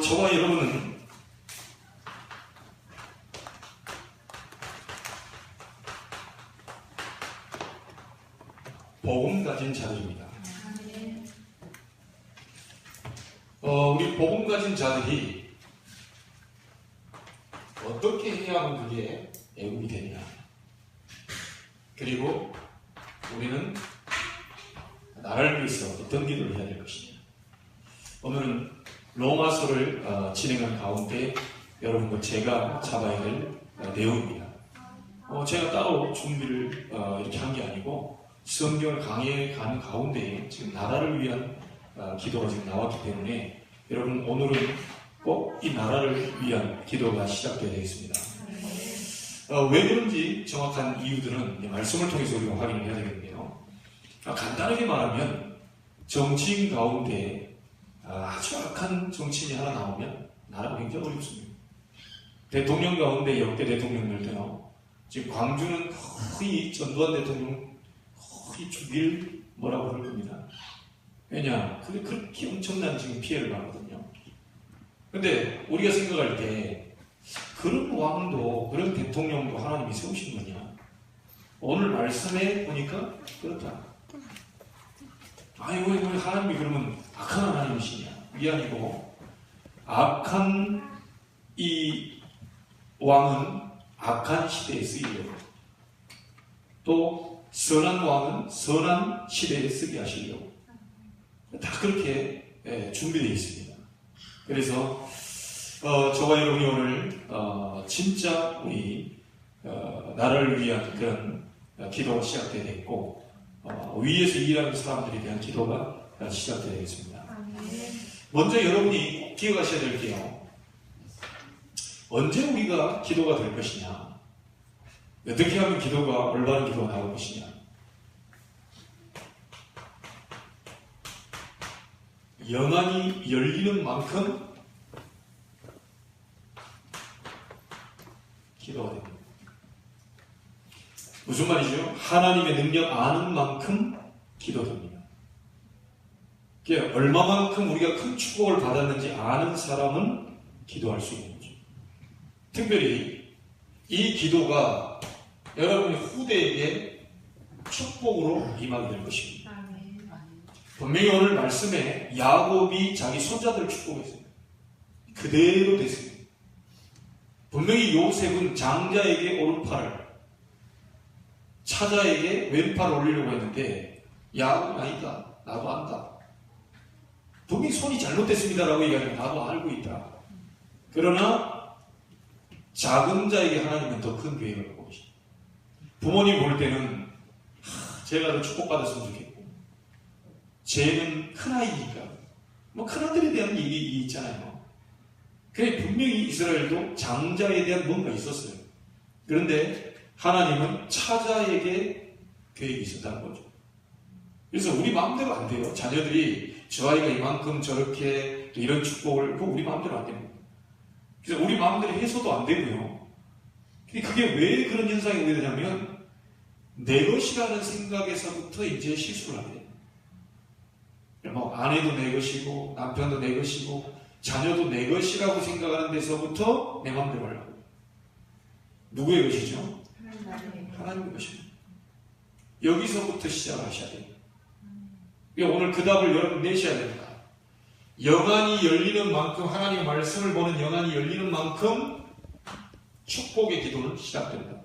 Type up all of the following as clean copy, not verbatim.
저와 여러분은 복음 가진 자들입니다. 우리 복음 가진 자들이 어떻게 해야 하면 그게 애국이 되냐, 그리고 우리는 나라를 위해서 어떤 기도를 해야 될 것이냐. 오늘은 로마서를 진행하는 가운데 여러분과 제가 잡아야 될 내용입니다. 제가 따로 준비를 이렇게 한 게 아니고 성경을 강의해 가는 가운데 지금 나라를 위한 기도가 지금 나왔기 때문에 여러분 오늘은 꼭 이 나라를 위한 기도가 시작되어야 되겠습니다. 왜 그런지 정확한 이유들은 말씀을 통해서 우리가 확인을 해야 되겠는데요. 간단하게 말하면 정치인 가운데 아주 악한 정치인이 하나 나오면 나라가 굉장히 어렵습니다. 대통령 가운데 역대 대통령들도요, 지금 광주는 거의 전두환 대통령 거의 죽일 뭐라고 그럴 겁니다. 왜냐? 그게 그렇게 엄청난 지금 피해를 받거든요. 근데 우리가 생각할 때 그런 왕도 그런 대통령도 하나님이 세우신 거냐? 오늘 말씀에 보니까 그렇다. 아니 왜 하나님이 그러면 악한 하나님이시냐? 이게 아니고 악한 이 왕은 악한 시대에 쓰이려고, 또 선한 왕은 선한 시대에 쓰게 하시려고 다 그렇게 준비되어 있습니다. 그래서 저와 여러분이 오늘 진짜 우리 나라를 위한 그런 기도가 시작되어야 되겠고, 위에서 일하는 사람들에 대한 기도가 시작되어야 되겠습니다. 먼저 여러분이 기억하셔야 될 게요, 언제 우리가 기도가 될 것이냐, 어떻게 하면 기도가 올바른 기도가 나올 것이냐. 영안이 열리는 만큼 기도가 됩니다. 무슨 말이죠? 하나님의 능력 아는 만큼 기도됩니다. 얼마만큼 우리가 큰 축복을 받았는지 아는 사람은 기도할 수 있는 거죠. 특별히 이 기도가 여러분의 후대에게 축복으로 임하게 될 것입니다. 분명히 오늘 말씀에 야곱이 자기 손자들을 축복했어요. 그대로 됐습니다. 분명히 요셉은 장자에게 오른팔을, 차자에게 왼팔을 올리려고 했는데 야곱은 아니다, 나도 안다. 분명히 손이 잘못됐습니다라고 얘기하면 나도 알고 있다. 그러나 작은 자에게 하나님은 더 큰 계획을 갖고 계십니다. 부모님 볼 때는 제가 더 축복받았으면 좋겠고, 쟤는 큰아이니까 큰아들에 대한 얘기 있잖아요. 그래, 분명히 이스라엘도 장자에 대한 뭔가 있었어요. 그런데 하나님은 차자에게 계획이 있었다는 거죠. 그래서 우리 마음대로 안 돼요. 자녀들이 저 아이가 이만큼 저렇게 이런 축복을, 그거 우리 마음대로 안 됩니다. 그래서 우리 마음대로 해서도 안 되고요. 근데 그게 왜 그런 현상이 오게 되냐면 내 것이라는 생각에서부터 이제 실수를 하게 돼요. 아내도 내 것이고 남편도 내 것이고 자녀도 내 것이라고 생각하는 데서부터 내 마음대로 하려고. 누구의 것이죠? 하나님의 것입니다. 여기서부터 시작을 하셔야 돼요. 오늘 그 답을 여러분 내셔야 됩니다. 영안이 열리는 만큼, 하나님의 말씀을 보는 영안이 열리는 만큼 축복의 기도는 시작됩니다.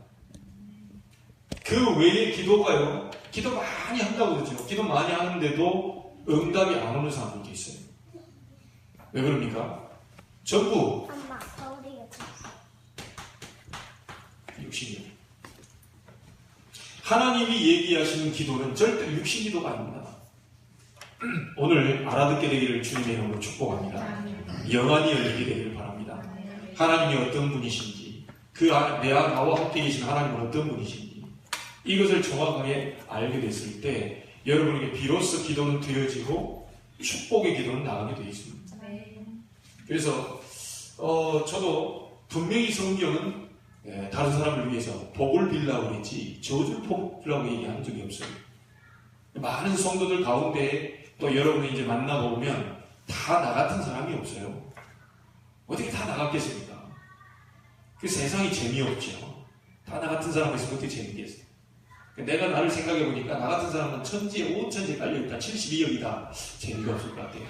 그 외의 기도가요, 기도 많이 한다고 그러죠. 기도 많이 하는데도 응답이 안 오는 사람들도 있어요. 왜 그럽니까? 전부 육신이에요. 하나님이 얘기하시는 기도는 절대 육신 기도가 아닙니다. 오늘 알아듣게 되기를 주님의 이름으로 축복합니다. 영안이 열리게 되기를 바랍니다. 하나님이 어떤 분이신지, 나와 함께 계신 하나님은 어떤 분이신지, 이것을 정확하게 알게 됐을 때 여러분에게 비로소 기도는 되어지고 축복의 기도는 나가게 되어 있습니다. 그래서 저도 분명히 성경은 다른 사람을 위해서 복을 빌라고 했지 저주를 빌라고 얘기한 적이 없어요. 많은 성도들 가운데 또 여러분이 이제 만나보면 다 나 같은 사람이 없어요. 어떻게 다 나갔겠습니까? 그 세상이 재미없죠. 다 나 같은 사람이 있으면 어떻게 재밌겠어요? 내가 나를 생각해보니까 나 같은 사람은 천지에 5천지에 깔려있다. 72억이다. 재미가 없을 것 같아요.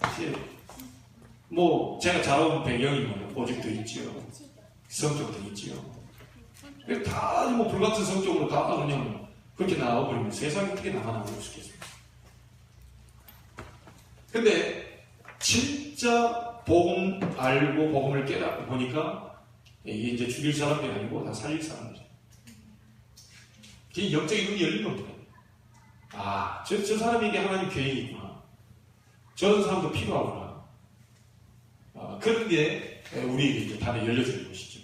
사실 뭐 제가 자라온 배경이 뭐 오직도 있지요. 성적도 있지요. 다 뭐 불같은 성적으로 다 그냥 그렇게 나와버리면 세상이 어떻게 나가나고 싶겠습니까? 근데 진짜 복음 알고 복음을 깨닫고 보니까 이게 이제 죽일 사람이 아니고 다 살릴 사람이죠. 그게 영적인 눈이 열린 겁니다. 아, 저 사람에게 하나님 계획이 있구나. 저런 사람도 필요하구나. 그런 게 우리에게 이제 다들 열려지는 것이죠.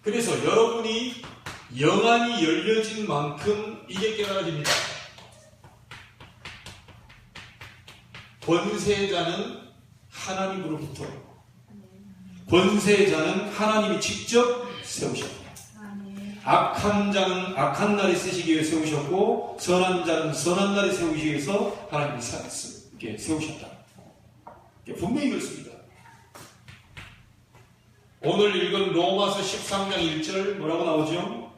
그래서 여러분이 영안이 열려진 만큼 이게 깨달아집니다. 권세자는 하나님으로부터, 권세자는 하나님이 직접 세우셨다. 악한 자는 악한 날에 쓰시기 위해 세우셨고, 선한 자는 선한 날에 세우시기 위해서 하나님이 세우셨다. 분명히 그렇습니다. 오늘 읽은 로마서 13장 1절 뭐라고 나오죠?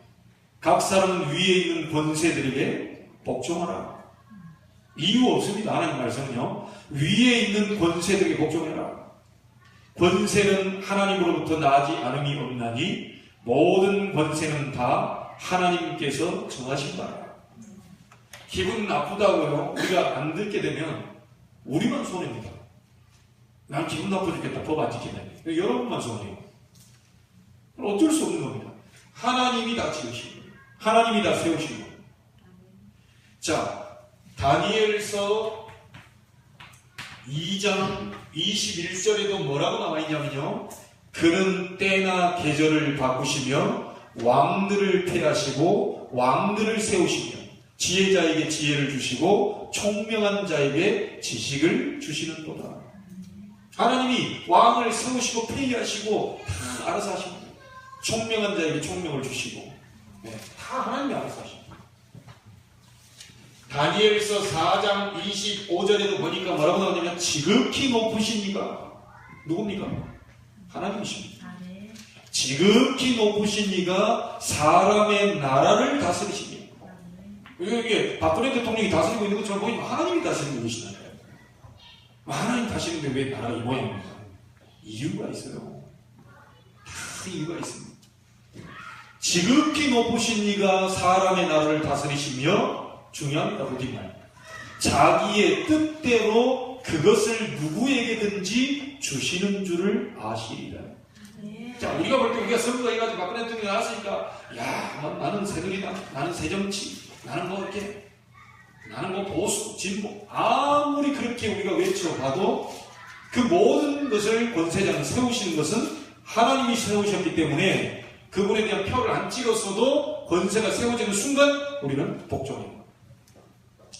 각 사람은 위에 있는 권세들에게 복종하라. 이유 없습니다. 하나님 말씀은요. 위에 있는 권세들에게 복종해라. 권세는 하나님으로부터 나지 않음이 없나니 모든 권세는 다 하나님께서 정하신 바라. 기분 나쁘다고요. 우리가 안 듣게 되면 우리만 손해입니다. 난 기분 나빠 죽겠다. 법 안 지키네. 여러분만 손해요. 어쩔 수 없는 겁니다. 하나님이 다 지으시고 하나님이 다 세우시고. 자, 다니엘서 2장 21절에도 뭐라고 나와 있냐면요. 그는 때나 계절을 바꾸시며 왕들을 폐하시고 왕들을 세우시며 지혜자에게 지혜를 주시고 총명한 자에게 지식을 주시는도다. 하나님이 왕을 세우시고 폐하시고 다 알아서 하십니다. 총명한 자에게 총명을 주시고, 다 하나님이 알아서 하십니다. 다니엘서 4장 25절에도 보니까 뭐라고 나오냐면 지극히 높으신 이가 누굽니까? 하나님이십니다. 지극히 높으신 이가 사람의 나라를 다스리십니다. 이게 박근혜 대통령이 다스리고 있는 것처럼 보이면 하나님이 다스리고 계시나요? 하나님 다스리는데 왜 나라가 이 모양입니까? 이유가 있어요. 다 이유가 있습니다. 지극히 높으신 이가 사람의 나라를 다스리시며, 중요합니다. 우리말 자기의 뜻대로 그것을 누구에게든지 주시는 줄을 아시리라. 자, 우리가 볼 때 우리가 선거해가지고 박근혜 대통령이 나왔으니까, 야, 나는 새누리당, 나는 새정치, 나는 뭐 이렇게, 나는 뭐 보수, 진보, 아무리 그렇게 우리가 외쳐봐도 그 모든 것을 권세자는 세우시는 것은 하나님이 세우셨기 때문에 그분에 대한 표를 안 찍었어도 권세가 세워지는 순간 우리는 복종입니다.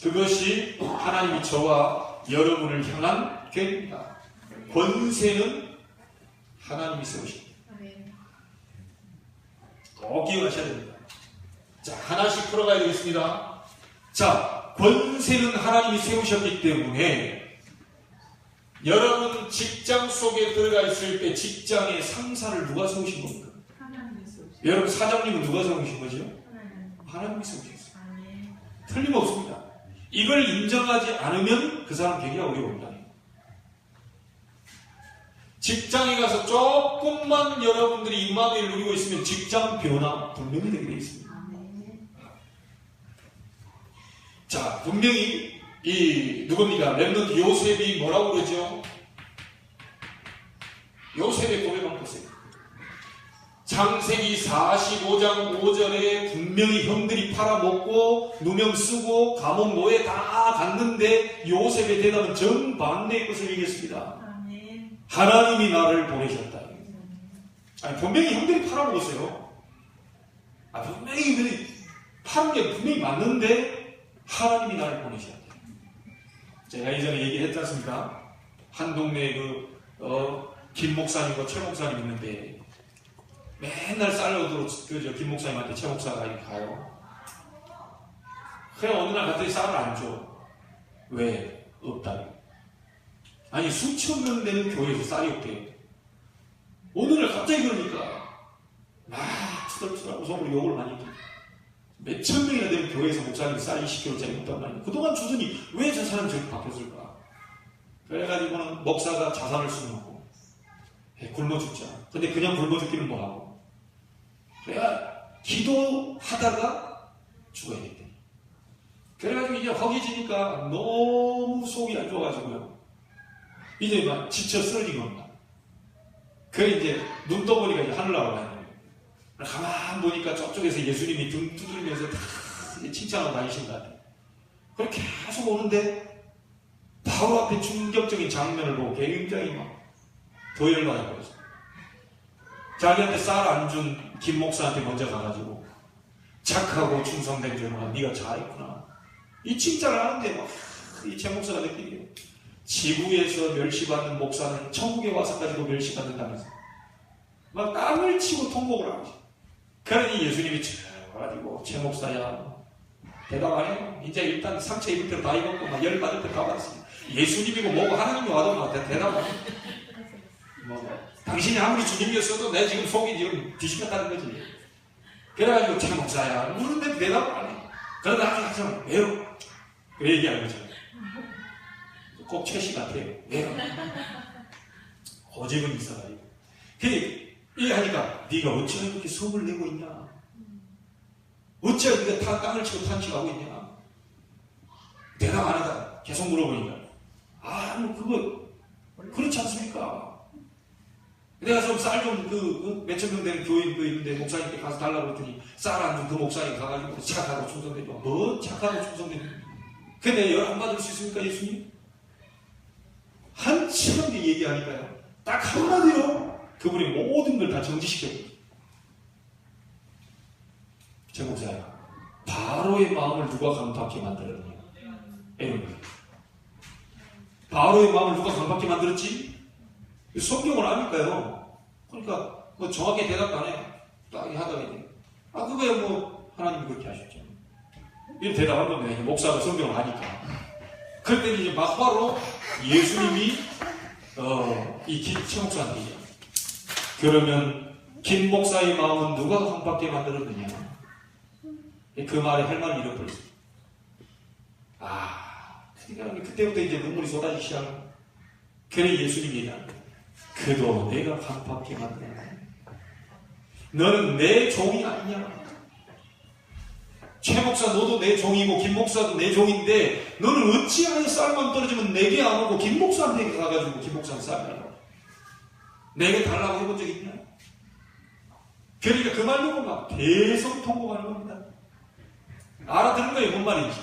그것이 하나님이 저와 여러분을 향한 계획입니다. 권세는 하나님이 세우십니다. 꼭 기억하셔야 됩니다. 자, 하나씩 풀어가야 되겠습니다. 자, 권세는 하나님이 세우셨기 때문에 여러분 직장 속에 들어가 있을 때 직장의 상사를 누가 세우신 겁니까? 하나님이 세우셨어요. 여러분 사장님은 누가 세우신 거죠? 하나님이 세우셨어요. 틀림없습니다. 이걸 인정하지 않으면 그 사람 되기가 어려웁니다. 직장에 가서 조금만 여러분들이 임마누엘을 누리고 있으면 직장 변화 분명히 되게 되어 있습니다. 자, 분명히 누굽니까? 렘넌트 요셉이 뭐라고 그러죠? 요셉의 고백만 보세요. 창세기 45장 5절에 분명히 형들이 팔아먹고 누명 쓰고 감옥 노예 다 갔는데 요셉의 대답은 정반대의 것을 얘기했습니다. 하나님이 나를 보내셨다. 아니, 분명히 형들이 팔아먹었어요. 분명히 형들이 파는 게 분명히 맞는데 하나님이 나를 보내셨다. 제가 예전에 얘기했지 않습니까? 한 동네에 김 목사님과 최 목사님 있는데 맨날 쌀로 김 목사님한테 최 목사가 가요. 그냥 어느 날 갑자기 쌀을 안 줘. 왜? 없다고. 아니 수천 명 되는 교회에서 쌀이 없대요. 오늘날 갑자기 그러니까 막 투덜투덜하고 속으로 욕을 많이 해요. 몇천 명이나 되는 교회에서 목사님이 쌀 20kg짜리 먹단 말이에요. 그동안 주더니 왜 저 사람이 저렇게 바뀌었을까? 그래가지고는 목사가 자살을 수놓고 굶어 죽자. 근데 그냥 굶어 죽기는 뭐하고 그래야 기도하다가 죽어야겠대. 그래가지고 이제 허기지니까 너무 속이 안 좋아가지고요. 이제 막 지쳐 쓰러진 겁니다. 그래 이제 눈 떠보니까 이제 하늘 나라가 있는 거예요. 가만 보니까 저쪽에서 예수님이 등 두드리면서 다 칭찬하고 다니신 것 같아요. 그렇게 계속 오는데 바로 앞에 충격적인 장면을 보고 굉장히 막 더 열받아 버렸어요. 자기한테 쌀 안 준 김 목사한테 먼저 가가지고 착하고 충성된 전우가 네가 잘했구나. 이 칭찬을 하는데 막 이 제 목사가 느끼게요. 지구에서 멸시받는 목사는 천국에 와서까지도 멸시받는다면서 막 땀을 치고 통곡을 하고. 그러니 예수님이 와가지고 제 목사야 대답 안 해요. 이제 일단 상처 입을 대로 다 입었고 막 열 받을 때 가봤습니다. 예수님이고 뭐고 하나님이 와도 막 대답 안 해요. 당신이 아무리 주님이었어도 내 지금 속이 지금 뒤집혔다는 거지. 그래가지고 제 목사야 물은데 대답을 안 해. 그러다 항상 왜요? 그 얘기하는 거죠. 꼭 최씨 같아요. 왜요? 고집은 있어가지고. 이게 하니까 네가 어찌 그렇게 성을 내고 있냐? 어찌 네가 땅을 치고 탄식하고 있냐? 대답 안 하다 계속 물어보니까 뭐 그거 그렇지 않습니까? 내가 좀 쌀 좀 몇천 명 되는 교인 있는데 목사님께 가서 달라고 했더니 쌀 안 준 그 목사님 가가지고 착하고 충성되죠. 뭐 착하고 충성되죠. 근데 열 안 받을 수 있습니까 예수님? 한참 얘기하니까요. 딱 한마디로 그분이 모든 걸 다 정지시켜요. 제 목사야 바로의 마음을 누가 강팍하게 만들었느냐? 이런 거예요. 바로의 마음을 누가 강팍하게 만들었지? 성경을 아니까요. 그러니까 뭐 정확히 대답 안 해요. 딱 하다가 이제 그거야 뭐 하나님이 그렇게 하셨죠. 이런 대답한 겁니다. 목사가 성경을 아니까. 그럴 때는 이제 막바로 예수님이 이 김 목사한테 얘기해요. 그러면 김 목사의 마음은 누가 강팍하게 만들었느냐? 그 말에 할 말을 잃어버렸어요. 그러니까 그때부터 이제 눈물이 쏟아지기 시작하고. 그래 예수님이 얘기합니다. 그도 내가 강팍하게 만들었다. 너는 내 종이 아니냐? 최 목사 너도 내 종이고 김 목사도 내 종인데 너는 어찌하여 쌀만 떨어지면 내게 안 오고 김 목사한테 가가지고 김 목사한테 쌀 달라고 내게 달라고 해본 적 있냐? 그러니까 그 말 보고 막 계속 통곡하는 겁니다. 알아듣는 거예요. 뭔 말인지.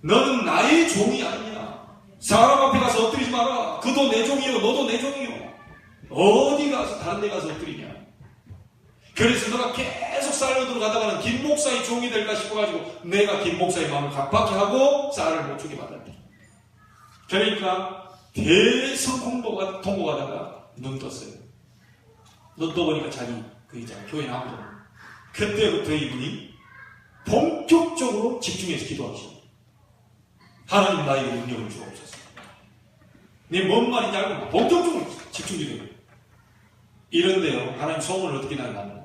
너는 나의 종이 아니냐? 사람 앞에 가서 엎드리지 마라. 그도 내 종이요 너도 내 종이요. 어디 가서 다른 데 가서 엎드리냐? 그래서 너가 계속 쌀 얻으러 가다가는 김 목사의 종이 될까 싶어가지고 내가 김 목사의 마음을 각박히 하고 쌀을 못 주게 받았다. 그러니까 계속 통곡하다가 눈 떴어요. 눈 떠보니까 자기 그 있잖아 교회 나오잖아. 그때부터 이분이 본격적으로 집중해서 기도하기 시작해요. 하나님 나에게 능력을 주옵소서. 네 뭔 말인지 알고 본격적으로 집중 기도해요. 이런데요 하나님 소문을 어떻게 나가냐?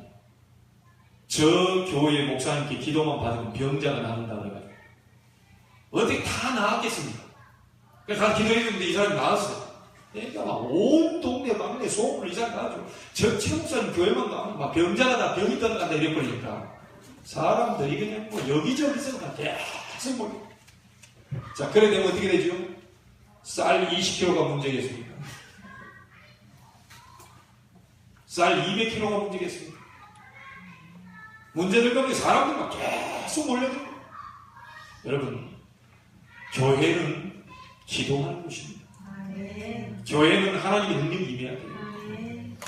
저 교회 목사님께 기도만 받으면 병자가 나는다고 해가지고 어떻게 다 나았겠습니까? 그래서 가서 기도했는데 이 사람이 나았어요. 그러니까 막 온 동네 막내 소문을 이 사람이 나가지고 저 최 목사님 교회만 가면 막 병자가 다 병이 떠나간다 이래버리니까 사람들이 그냥 뭐 여기저기서 다 계속 몰려. 자 그래 되면 어떻게 되죠? 쌀 20kg가 문제겠습니까? 쌀 200kg가 문제겠습니까? 문제될 겁니다. 사람들 막 계속 몰려들어요. 여러분, 교회는 기도하는 곳입니다. 교회는 하나님의 능력이 임해야 돼요.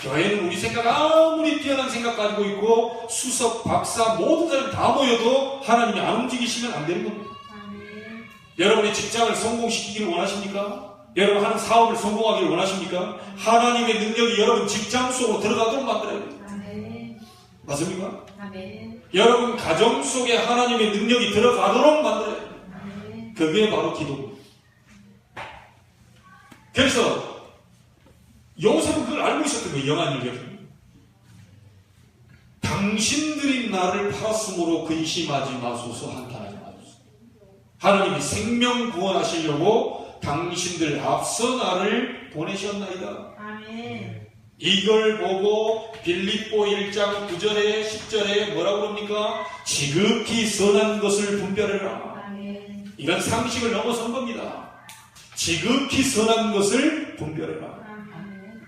교회는 우리 생각 아무리 뛰어난 생각 가지고 있고 수석, 박사 모든 사람이 다 모여도 하나님이 안 움직이시면 안 되는 겁니다. 여러분의 직장을 성공시키기를 원하십니까? 여러분 하는 사업을 성공하기를 원하십니까? 하나님의 능력이 여러분 직장 속으로 들어가도록 만들어야 됩니다. 맞습니까? 아멘. 여러분 가정 속에 하나님의 능력이 들어가도록 만들어야 됩니다. 그게 바로 기도입니다. 그래서 요셉은 그걸 알고 있었던 거예요. 영한 일격. 당신들이 나를 팔았으므로 근심하지 마소서, 한탄하지 마소서. 하나님이 생명 구원하시려고 당신들 앞서 나를 보내셨나이다. 아멘. 이걸 보고 빌립보 1장 9절에 10절에 뭐라고 합니까? 지극히 선한 것을 분별해라. 아멘. 이건 상식을 넘어선 겁니다. 지극히 선한 것을 분별해라. 아멘.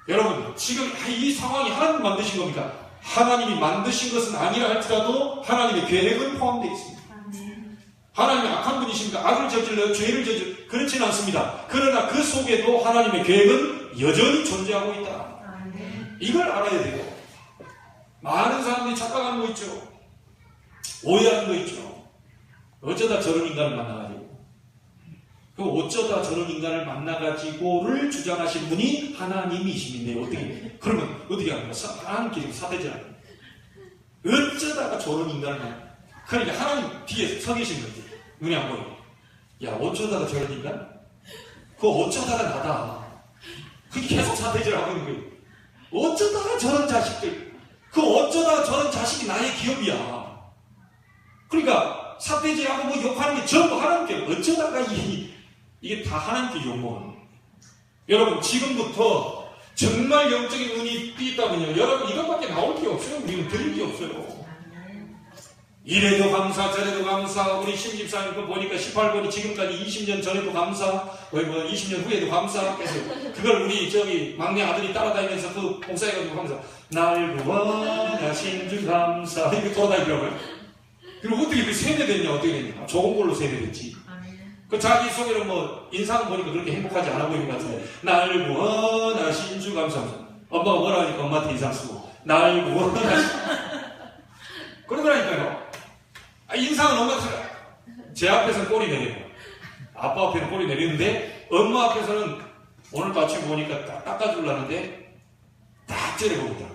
여러분, 지금 이 상황이 하나님 만드신 겁니까? 하나님이 만드신 것은 아니라 할지라도 하나님의 계획은 포함되어 있습니다. 아멘. 하나님이 악한 분이십니까? 악을 저질러요? 죄를 저질 그렇지는 않습니다. 그러나 그 속에도 하나님의 계획은 여전히 존재하고 있다. 아멘. 이걸 알아야 돼요. 많은 사람들이 착각하는 거 있죠. 오해하는 거 있죠. 어쩌다 저런 인간을 만나가지고. 그 어쩌다 저런 인간을 만나가지고를 주장하신 분이 하나님이시는데 어떻게, 그러면 어떻게 합니까? 하나님끼리 사대질하는 거예요. 어쩌다가 저런 인간을 만나. 그러니까 하나님 뒤에 서 계신 거지. 눈에 안 보여. 야, 어쩌다가 저런 인간? 그거 어쩌다가 나다. 그게 계속 사대질하고 있는 거예요. 어쩌다가 저런 자식들. 그 어쩌다가 저런 자식이 나의 기업이야. 그러니까 사대질하고 뭐 욕하는 게 전부 하나님께 어쩌다가 이게 다 하나님께 욕먹는. 여러분, 지금부터 정말 영적인 눈이 띄있다면요, 여러분 이것밖에 나올 게 없어요. 우리는 드릴 게 없어요. 이래도 감사, 저래도 감사. 우리 심집사님 거 보니까 18번이 지금까지 20년 전에도 감사, 20년 후에도 감사. 그래서 그걸 우리 막내 아들이 따라다니면서 그 봉사해가지고 감사. 날 구원하신 주 감사. 이렇게 돌아다니더라고요. 그리고 어떻게 그 세뇌됐냐, 어떻게 됐냐. 좋은 걸로 세뇌됐지. 그 자기 속으로 뭐 인상 보니까 그렇게 행복하지 않아 보이는 것 같은데, 날 구원하신 주 감사합니다. 엄마가 뭐라 하니까 엄마한테 인상 쓰고, 날 구원하신 그러더라니까요. 인상은 엄마가 제 앞에서는 꼬리 내리고 아빠 앞에는 꼬리 내리는데 엄마 앞에서는 오늘 아침 보니까 딱 닦아주려는데 딱 째려보고 있다.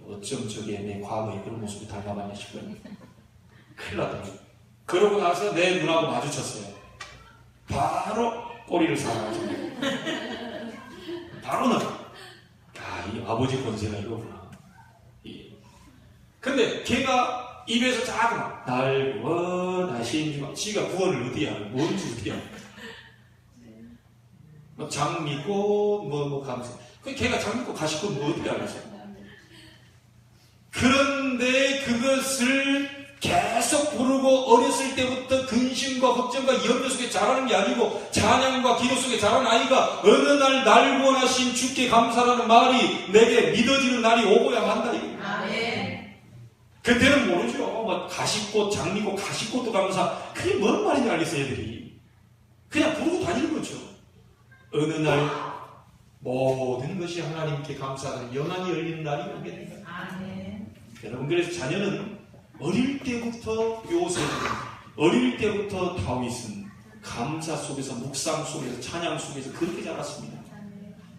어쩜 저게 내 과거의 그런 모습이 닮아가냐 싶어요. 큰일 났다. 그러고 나서 내 눈하고 마주쳤어요. 바로 꼬리를 살아가지고 바로는 이 아버지 권세가 이거구나. 근데 걔가 입에서 자꾸 날 구원하신 주, 지가 구원을 어떻게 하고 뭔지 어떻게 하고 장 믿고 뭐 감사. 걔가 장 믿고 가시고 뭐 어떻게 하겠어요. 그런데 그것을 계속 부르고 어렸을 때부터 근심과 걱정과 염려 속에 자라는 게 아니고 찬양과 기도 속에 자란 아이가 어느 날 구원하신 주께 감사라는 말이 내게 믿어지는 날이 오고야 한다. 아멘. 그때는 모르죠. 뭐 가시꽃, 장미꽃, 가시꽃도 감사. 그게 뭔 말인지 알겠어요, 애들이. 그냥 부르고 다니는 거죠. 어느 날 모든 것이 하나님께 감사하는 연한이 열리는 날이 오게 된다. 아멘. 여러분, 그래서 자녀는 어릴 때부터 요셉은, 어릴 때부터 다윗은 감사 속에서, 묵상 속에서, 찬양 속에서 그렇게 자랐습니다.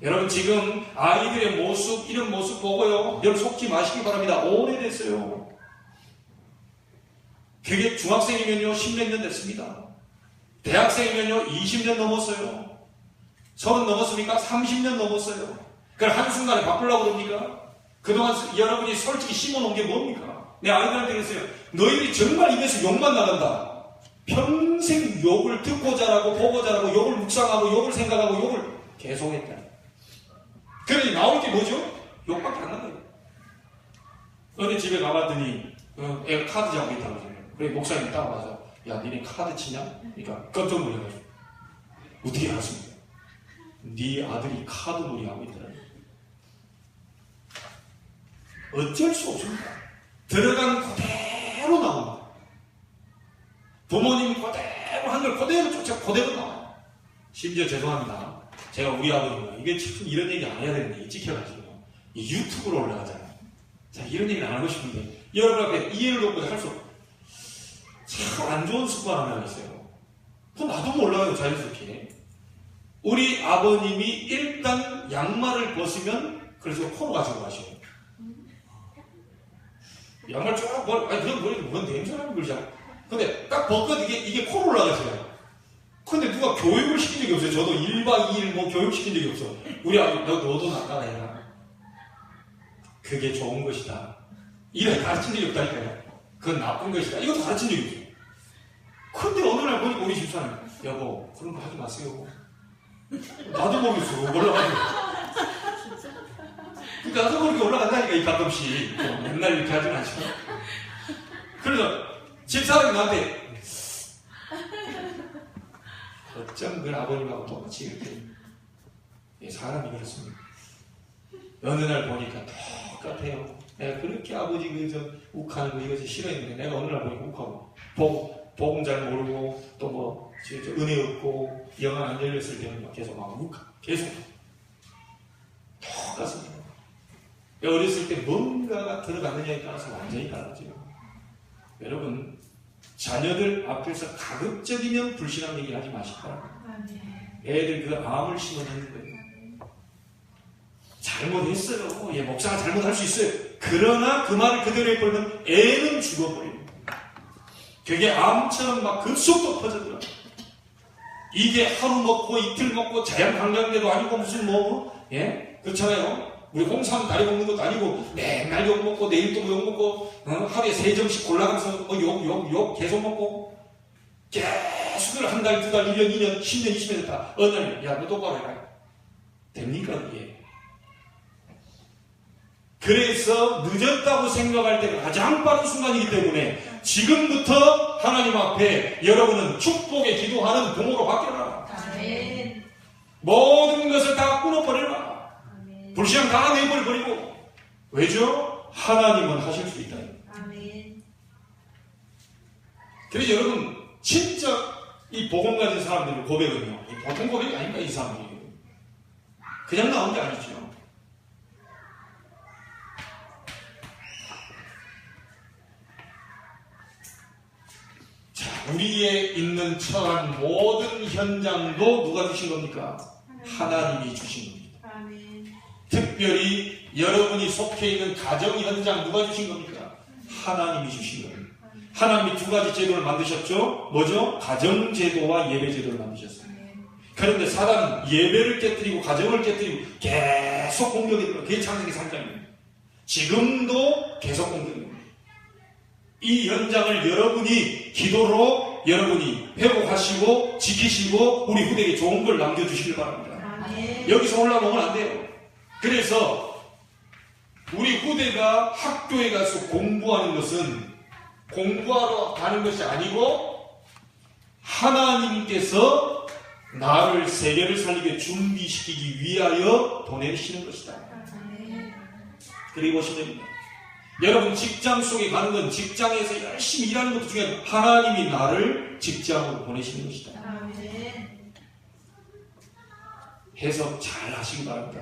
여러분, 지금 아이들의 모습, 이런 모습 보고요, 여러분 속지 마시기 바랍니다. 오래됐어요. 그게 중학생이면요 10몇 년 됐습니다. 대학생이면요 20년 넘었어요. 30 넘었습니까? 30년 넘었어요. 그걸 한순간에 바꾸려고 그럽니까? 그동안 여러분이 솔직히 심어놓은 게 뭡니까? 내 아이들한테 그랬어요. 너희들이 정말 입에서 욕만 나간다. 평생 욕을 듣고 자라고 보고 자라고 욕을 묵상하고 욕을 생각하고 욕을 계속했다. 그러니 나올 게 뭐죠? 욕밖에 안 나가요. 어느 집에 가봤더니 애가 카드 잡고 있다고 하잖아요. 그래 목사님이 딱 와서 야 니네 카드 치냐? 그러니까 깜짝 놀라가지고 어떻게 알았습니까? 네 아들이 카드 놀이하고 있더라. 어쩔 수 없습니다. 들어간 그대로 나옵니다. 부모님 그대로 한 걸 그대로 쫓아 그대로 나와요. 심지어 죄송합니다. 제가 우리 아버지가 이게 참 이런 얘기 안 해야 되는데 찍혀가지고 이 유튜브로 올라가잖아요. 자, 이런 얘기는 안 하고 싶은데 여러분 앞에 이해를 돕고 할 수 없고 참 안 좋은 습관 하나 있어요. 그건 나도 몰라요. 자연스럽게 우리 아버님이 일단 양말을 벗으면 그래서 코로 가지고 가셔요. 양말 쭉 아니 그런 머리 뭔 냄새나는 걸자. 근데 딱 벗고 이게 코로 올라가세요. 근데 누가 교육을 시킨 적이 없어요. 저도 1박 2일 뭐 교육시킨 적이 없어. 우리 아버지, 너도 나 따라해라. 그게 좋은 것이다. 이래 가르친 적이 없다니까요. 그건 나쁜 것이다. 이것도 가르친 적이 없어요. 근데 어느 날 보니까 우리 집사람이, 여보, 그런 거 하지 마세요. 나도 모르겠어. 올라가지고. 그러니까 나도 모르게 올라간다니까, 이 가끔씩. 맨날 이렇게 하진 않지만. 그래서 집사람이 나한테, 어쩜 그 아버님하고 똑같이 이렇게 사람이 그렇습니다. 어느 날 보니까 똑같아요. 내가 그렇게 아버지 그저 욱하는 거 이것이 싫어했는데 내가 어느 날 보니까 욱하고 복음 잘 모르고 또 뭐 은혜 없고 영안 안 열렸을 때는 계속 막 욱하고 계속 똑같습니다. 어렸을 때 뭔가가 들어갔느냐에 따라서 완전히 달라져요. 여러분, 자녀들 앞에서 가급적이면 불신한 얘기 하지 마시기 바랍니다. 애들 그 암을 심어놓는 거예요. 잘못했어요. 예, 목사가 잘못할 수 있어요. 그러나 그 말을 그대로 해버리면 애는 죽어버려요. 그게 암처럼 막 급속도 퍼져들어요. 이게 하루 먹고 이틀 먹고 자연관광대도 아니고 무슨 예? 그렇잖아요. 우리 홍삼 다리 먹는 것도 아니고 맨날 욕 먹고 내일 또 욕 먹고 하루에 3점씩 골라가면서 욕 계속 먹고 계속 한 달, 두 달, 1년, 2년, 10년, 20년 됐다. 어느 날, 야, 너 똑바로 해라. 됩니까, 그게? 그래서 늦었다고 생각할 때가 가장 빠른 순간이기 때문에 지금부터 하나님 앞에 여러분은 축복의 기도하는 부모로 바뀌어라. 아멘. 모든 것을 다 끊어버려라. 아멘. 불신앙 다 내버려버리고. 왜죠? 하나님은 하실 수 있다. 아멘. 그래서 여러분 진짜 이 복음 가진 사람들의 고백은요, 보통 고백이 아닙니다. 이 사람들이 그냥 나온 게 아니죠. 자, 우리의 있는 처한 모든 현장도 누가 주신 겁니까? 하나님이 주신 겁니다. 아멘. 특별히 여러분이 속해 있는 가정 현장 누가 주신 겁니까? 하나님이 주신 겁니다. 하나님이 두 가지 제도를 만드셨죠? 뭐죠? 가정 제도와 예배 제도를 만드셨어요. 그런데 사단은 예배를 깨뜨리고 가정을 깨뜨리고 계속 공격이 들어요. 그게 창세기 3장입니다. 지금도 계속 공격입니다. 이 현장을 여러분이 기도로 여러분이 회복하시고 지키시고 우리 후대에게 좋은 걸 남겨주시길 바랍니다. 아멘. 여기서 올라오면 안 돼요. 그래서 우리 후대가 학교에 가서 공부하는 것은 공부하러 가는 것이 아니고 하나님께서 나를 세계를 살리게 준비시키기 위하여 보내시는 것이다. 아멘. 그리고 보시면 여러분 직장 속에 가는 건 직장에서 열심히 일하는 것도 중요해요. 하나님이 나를 직장으로 보내시는 것이다. 아멘. 해석 잘 하시기 바랍니다.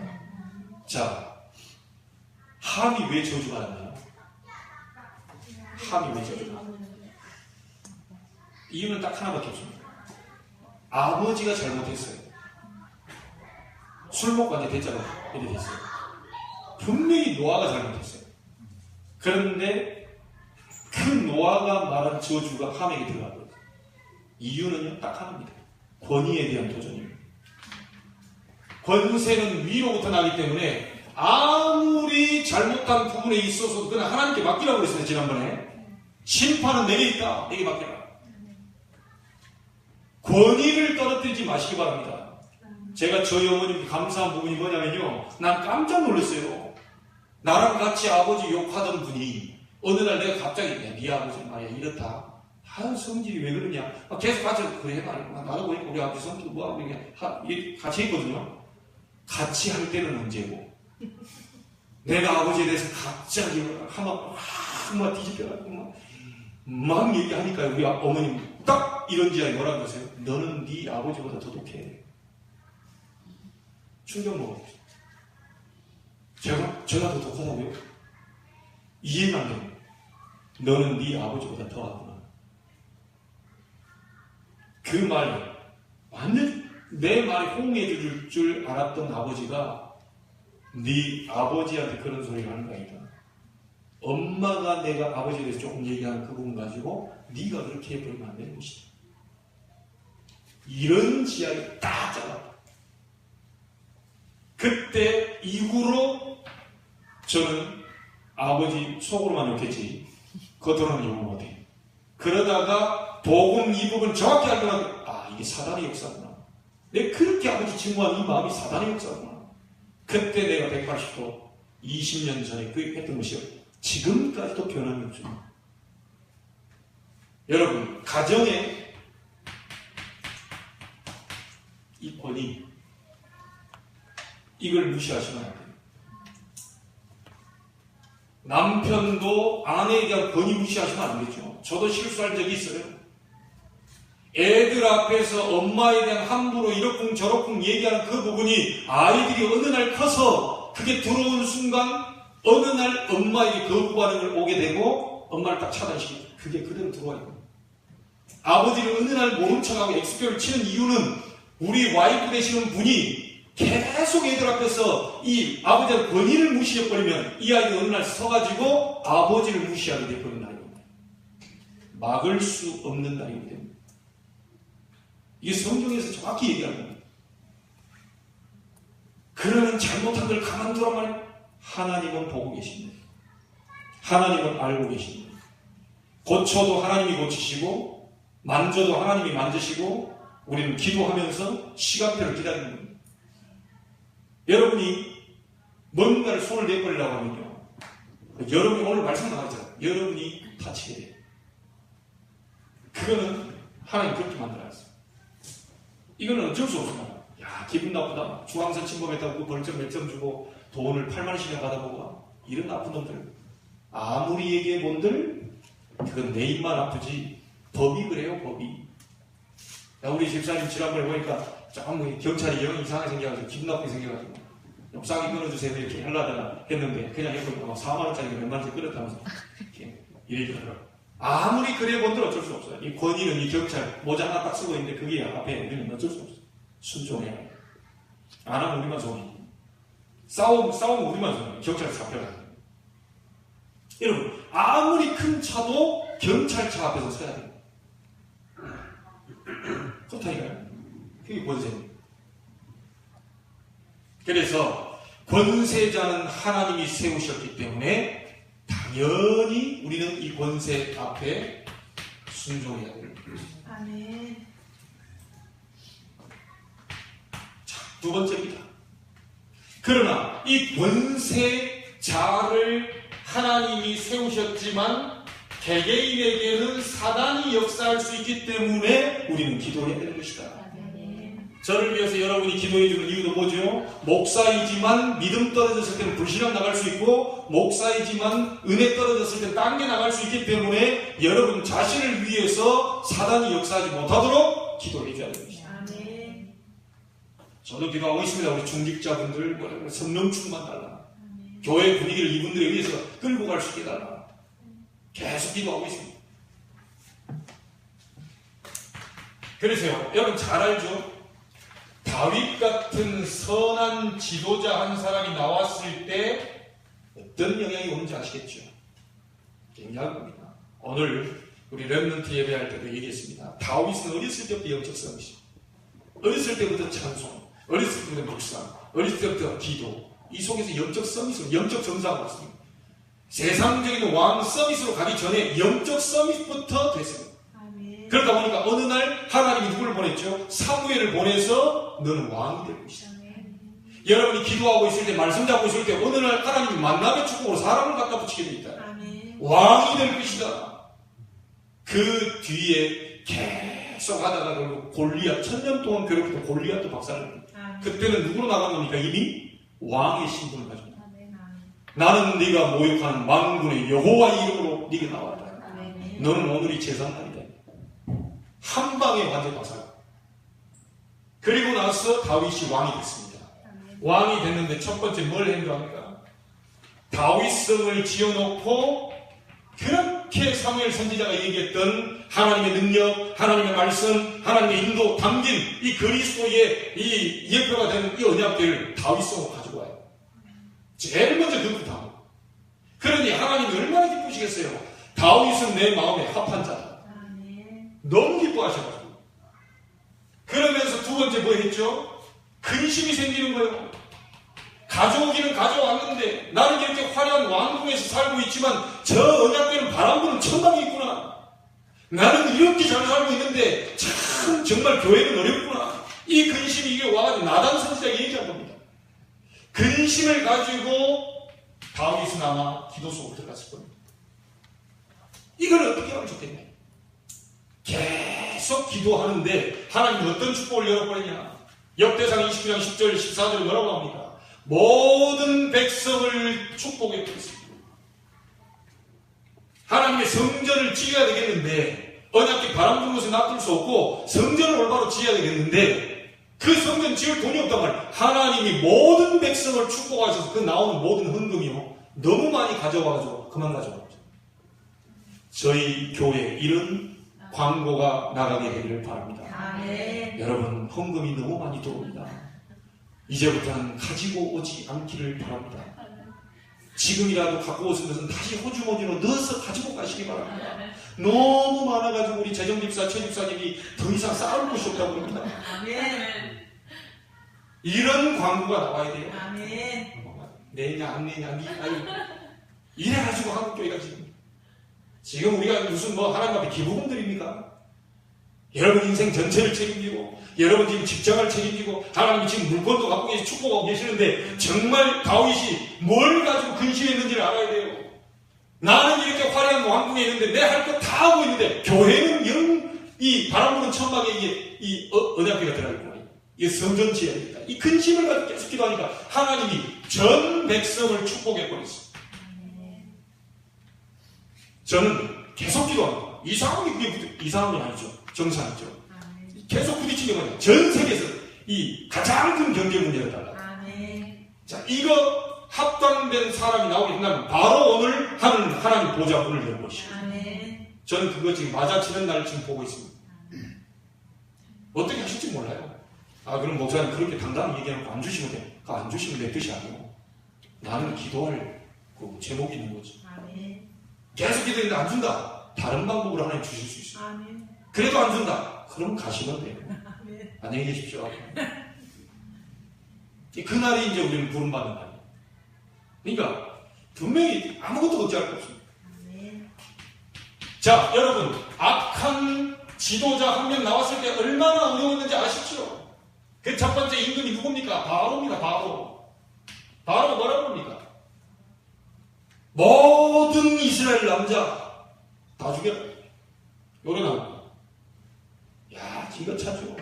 자, 함이 왜 저주받았나요? 함이 왜 저주받았나요? 이유는 딱 하나밖에 없습니다. 아버지가 잘못했어요. 술 먹고 이제 대자로 이렇게 됐어요. 분명히 노아가 잘못했어요. 그런데 그 노아가 말한 저주가 함에게 들어가고요. 이유는요, 딱 하나입니다. 권위에 대한 도전입니다. 권세는 위로부터 나기 때문에 아무리 잘못한 부분에 있어서도 그냥 하나님께 맡기라고 그랬어요. 지난번에 심판은 내게 있다. 내게 맡겨라. 권위를 떨어뜨리지 마시기 바랍니다. 제가 저희 어머님께 감사한 부분이 뭐냐면요, 난 깜짝 놀랐어요. 나랑 같이 아버지 욕하던 분이 어느 날 내가 갑자기 네 아버지 말이야 이렇다. 성질이 왜 그러냐. 계속 같이 그래 나도 보니까 우리 아버지 성질 뭐하고 같이 했거든요. 같이 할 때는 언제고 내가 아버지에 대해서 갑자기 한번 뒤집혀가지고 막 얘기하니까 우리 어머님 딱 이런 지하에 뭐라고 하세요? 너는 네 아버지보다 더 독해. 충격 먹었어요. 제가 더 독하다고요? 이해가 안 돼요. 너는 네 아버지보다 더 하구나. 그 말 완전 내 말이 호응해 줄 알았던 아버지가 네 아버지한테 그런 소리를 하는 거 아니다. 엄마가 내가 아버지에 대해서 조금 얘기하는 그 부분 가지고 네가 그렇게 해버리면 안 되는 것이다. 이런 지하에 딱 잘라. 그때 이후로 저는 아버지 속으로만 욕했지 겉으로는 욕을 못해. 그러다가 복음 이 부분 정확히 알고 아 이게 사단의 역사구나. 내가 그렇게 아버지 증오한 이 마음이 사단의 역사구나. 그때 내가 180도 20년 전에 그 했던 것이요 지금까지도 변함이 없죠. 여러분 가정에 이 권위 이걸 무시하시면 안 돼요. 남편도 아내에 대한 권위 무시하시면 안 되죠. 저도 실수할 적이 있어요. 애들 앞에서 엄마에 대한 함부로 이러쿵 저러쿵 얘기하는 그 부분이 아이들이 어느 날 커서 그게 들어오는 순간 어느 날 엄마에게 거부 반응을 오게 되고 엄마를 딱 차단시키고 그게 그대로 들어와요. 아버지를 어느 날 모른 척하고 엑스표를 치는 이유는 우리 와이프 되시는 분이 계속 애들 앞에서 이 아버지의 권위를 무시해버리면 이 아이가 어느 날 서가지고 아버지를 무시하게 되어버린 날입니다. 막을 수 없는 날이기 때문에 이게 성경에서 정확히 얘기하는 겁니다. 그러면 잘못한 걸 가만두란 말이에요. 하나님은 보고 계십니다. 하나님은 알고 계십니다. 고쳐도 하나님이 고치시고 만져도 하나님이 만지시고 우리는 기도하면서 시간표를 기다리는 겁니다. 여러분이 뭔가를 손을 내버리려고 하면요. 여러분이 오늘 말씀 나왔잖아요. 여러분이 다치게 돼요. 그거는 하나님 그렇게 만들어놨어요. 이거는 어쩔 수 없습니다. 야 기분 나쁘다. 중앙선 침범했다고 그 벌점 몇 점 주고 돈을 8만 원씩이나 받아보고 이런 나쁜 놈들 아무리 얘기해본들 그건 내 입만 아프지 법이 그래요. 법이. 야, 우리 집사님 지난번에 보니까 조금 경찰이 영 이상하게 생겨가지고 기분 나쁘게 생겨가지고 싸게 끊어주세요 이렇게 하려다가 했는데 그냥 해보니까 4만원짜리 몇만 원짜리 끊었다면서 이렇게 얘기하더라고요. 아무리 그래 본들 어쩔 수 없어요. 이 권위는 이 경찰 모자 하나 딱 쓰고 있는데 그게 앞에 우리는 어쩔 수 없어요. 순종해야 해요. 안 하면 우리만 손해. 싸우면 우리만 손해. 경찰 잡혀가요. 여러분 아무리 큰 차도 경찰차 앞에서 서야 돼요. 그렇다니까요. 그게 권세입니다. 그래서 권세자는 하나님이 세우셨기 때문에 당연히 우리는 이 권세 앞에 순종해야 됩니다. 아멘. 자, 두 번째입니다. 그러나 이 권세자를 하나님이 세우셨지만 개개인에게는 사단이 역사할 수 있기 때문에 우리는 기도해야 되는 것이다. 저를 위해서 여러분이 기도해주는 이유도 뭐죠? 목사이지만 믿음 떨어졌을 때는 불신앙 나갈 수 있고 목사이지만 은혜 떨어졌을 때는 딴 게 나갈 수 있기 때문에 여러분 자신을 위해서 사단이 역사하지 못하도록 기도해줘야 됩니다. 아멘. 저도 기도하고 있습니다. 우리 중직자분들 성령 충만 달라. 교회 분위기를 이분들에 의해서 끌고 갈 수 있게 달라. 계속 기도하고 있습니다. 그래서요, 여러분 잘 알죠? 다윗 같은 선한 지도자 한 사람이 나왔을 때 어떤 영향이 오는지 아시겠죠? 굉장한 겁니다. 오늘 우리 렘넌트 예배할 때도 얘기했습니다. 다윗은 어렸을 때부터 영적 성이죠. 어렸을 때부터 찬송, 어렸을 때부터 묵상, 어렸을 때부터 기도. 이 속에서 영적 서밋으로, 영적 정상으로 왔습니다. 세상적인 왕 서밋으로 가기 전에 영적 서밋부터 됐습니다. 아멘. 그러다 보니까 어느 날 하나님이 누구를 보냈죠? 사무엘을 보내서 너는 왕이 될 것이다. 아멘. 여러분이 기도하고 있을 때, 말씀 잡고 있을 때 어느 날 하나님이 만남의 축복으로 사람을 갖다 붙이게 됩니다. 아멘. 왕이 될 것이다. 그 뒤에 계속 하다가 결국 골리앗, 1000년 동안 괴롭히던 골리앗도 박살납니다. 아멘. 그때는 누구로 나간 겁니까? 이미 왕의 신분을 가지고. 아멘. 아멘. 나는 네가 모욕하는 만군의 여호와의 이름으로 네가 나왔다. 아멘. 너는 오늘이 제삿날이다. 한 방에 완전 박살. 그리고 나서 다윗이 왕이 됐습니다. 아멘. 왕이 됐는데 첫 번째 뭘 행동합니까? 다윗성을 지어놓고 그렇게 사무엘 선지자가 얘기했던 하나님의 능력, 하나님의 말씀, 하나님의 인도 담긴 이 그리스도의 이 예표가 되는 이 언약들을 다윗성으로 가지고 와요. 제일 먼저 그부터 하고. 그러니 하나님이 얼마나 기쁘시겠어요? 다윗은 내 마음에 합한 자다. 아멘. 너무 기뻐하셔가지고 그러면서 두 번째 뭐 했죠? 근심이 생기는 거예요. 가져오기는 가져왔는데 나는 이렇게 화려한 왕궁에서 살고 있지만 저 언약궤는 바람 부는 천당에 있구나. 나는 이렇게 잘 살고 있는데 참 정말 교회는 어렵구나. 이 근심이 이게 와가지고 나단 선지자가 얘기한 겁니다. 근심을 가지고 다윗은 아마 기도 속으로 들어갔을 겁니다. 이걸 어떻게 하면 좋겠냐? 계속 기도하는데 하나님은 어떤 축복을 열어버리냐? 역대상 29장 10절 14절 뭐라고 합니까? 모든 백성을 축복해 버렸습니다. 하나님의 성전을 지어야 되겠는데 언약궤 바람 부는 것을 놔둘 수 없고 성전을 올바로 지어야 되겠는데 그 성전 지을 돈이 없단 말이에요. 하나님이 모든 백성을 축복하셔서 그 나오는 모든 헌금이요 너무 많이 가져와가지고 그만 가져왔죠. 저희 교회에 이런 광고가 나가게 되기를 바랍니다. 아멘. 여러분 헌금이 너무 많이 들어옵니다. 이제부터는 가지고 오지 않기를 바랍니다. 지금이라도 갖고 오신 것은 다시 호주머니로 넣어서 가지고 가시기 바랍니다. 너무 많아가지고 우리 재정집사, 최집사님이 더 이상 쌓을 곳이 없다고 그럽니다. 아멘. 이런 광고가 나와야 돼요. 아멘. 내냐 안 내냐 이래가지고 한국교회가 지금 우리가 무슨 뭐 하나님 앞에 기부금 드립니까? 여러분 인생 전체를 책임지고 여러분 지금 직장을 책임지고 하나님이 지금 물건도 갖고 계시 축복하고 계시는데 정말 다윗이 뭘 가지고 근심했는지를 알아야 돼요. 나는 이렇게 화려한 왕궁에 있는데 내 할 거 다 하고 있는데 교회는 영 이 바람 부는 천막에 이 언약궤가 들어있고 이 성전 지어야 되겠다. 이 근심을 가지고 계속 기도하니까 하나님이 전 백성을 축복해 버렸어요. 저는 계속 기도합니다. 이상한 건 아니죠. 정상이죠. 계속 부딪히는 거예요. 전 세계에서 이 가장 큰 경제 문제를 달라. 자, 이거 합당된 사람이 나오게 된다면 바로 오늘 하는 하나님 보좌 문을 열 것이죠. 저는 그거 지금 맞아치는 날을 지금 보고 있습니다. 어떻게 하실지 몰라요. 아, 그럼 목사님 그렇게 당당히 얘기하고 안 주시면 돼. 그거 안 주시면 내 뜻이 아니고 나는 기도할 그 제목이 있는 거지. 계속 기도했는데 안 준다. 다른 방법으로 하나님 주실 수 있어요. 그래도 안 준다. 그럼 가시면 돼요. 안녕히 계십시오. 그날이 이제 우리는 부름받는 날이에요. 그러니까 분명히 아무것도 얻지 않을 거 없습니다. 자, 여러분 악한 지도자 한 명 나왔을 때 얼마나 어려웠는지 아시죠? 그 첫 번째 임금이 누굽니까? 바로입니다. 바로가 뭐라고 합니까? 모든 이스라엘 남자 다 죽여라. 요래 나옵니다. 야, 이거 찾죠.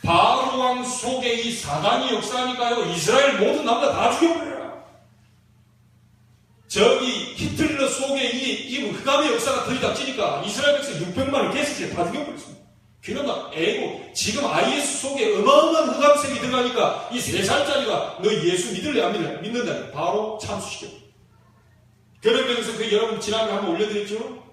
바로 왕 속에 이 사단이 역사하니까요. 이스라엘 모든 남자 다 죽여버려라. 저기 히틀러 속에 이 흑암의 역사가 들이닥치니까 이스라엘 백성 600만을 개스제 다 죽여버렸습니다. 그러나 애고 지금 IS 속에 어마어마한 흑암색이 들어가니까 이 3살짜리가 너 예수 믿을래 안 믿을래? 믿는다. 바로 참수시켜. 그러면서 그 여러분 지난번에 한번 올려드렸죠?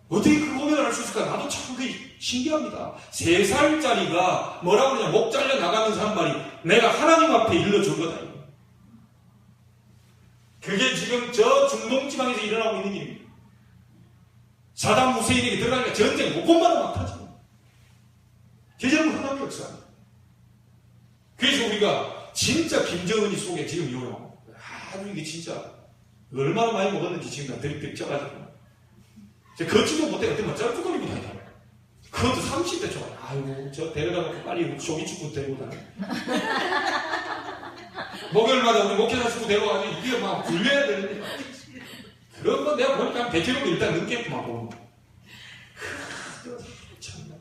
어떻게 그 고백을 할 수 있을까? 나도 참 그게 신기합니다. 3살짜리가 뭐라고 그러냐, 목 잘려 나가면서 한 말이 내가 하나님 앞에 일러준 거다. 그게 지금 저 중동 지방에서 일어나고 있는 일입니다. 사담 후세인에게 들어가니까 전쟁 곳곳마다 막 터집니다. 제자는 하나님의 역사입니다. 그래서 우리가 진짜 김정은이 속에 지금 요요 아주 이게 진짜 얼마나 많이 먹었는지 지금 다 드립 쪄가지고 제가 걷지도 못해. 그때 막 쩔뚝거리고 다니잖아요. 그것도 30대 초반. 아이고 저 데려다가 빨리 조기축구 데리고 다녀. 목요일마다 우리 목회자 축구 데려가지고 이게 막 굴려야 되는데 그런 건 내가 보니까 한 100km 일단 넘게만 보는 거야. 참나.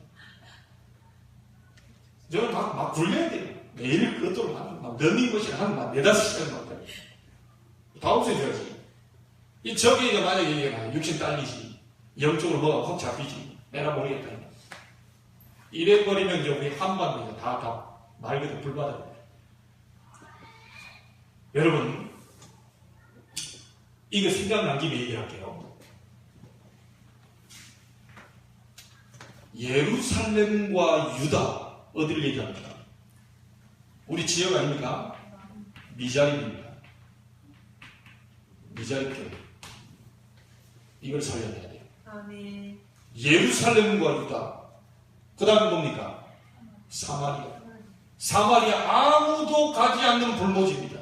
저는 막 굴려야 돼요. 매일 그것도 막 러닝머신 한 4-5시간 막 다음 주에 줘야지. 이 저기 이제 만약에 이게 육신 딸리지 영적으로 뭐가 확 잡히지 내가 모르겠다. 이래버리면 이제 우리 한반도에서 다 말 그대로 불바다입니다. 여러분 이거 생각난 김에 얘기할게요. 예루살렘과 유다 어디를 얘기합니까? 우리 지역 아닙니까? 미자립입니다. 미자립교회. 이걸 살려내야 돼요. 예루살렘과 유다. 그 다음에 뭡니까? 사마리아 아무도 가지 않는 불모지입니다.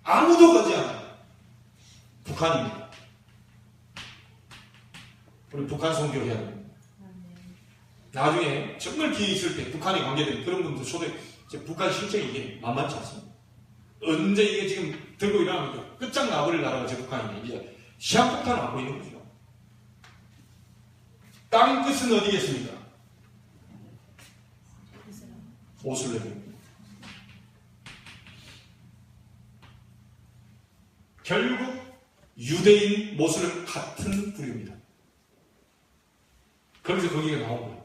아무도 가지 않아요. 북한입니다. 우리 북한 선교해야 됩니다. 나중에 정말 기회 있을 때 북한에 관계된 그런 분들 초대, 북한 실정이 이게 만만치 않습니다. 언제 이게 지금 들고 일어나면 끝장나버릴 나라가 제 북한인데 이제 시한폭탄을 안고 있는 거죠. 땅 끝은 어디겠습니까? 모슬렘입니다. 결국 유대인, 모슬렘 같은 부류입니다. 그래서 거기가 나온 거예요.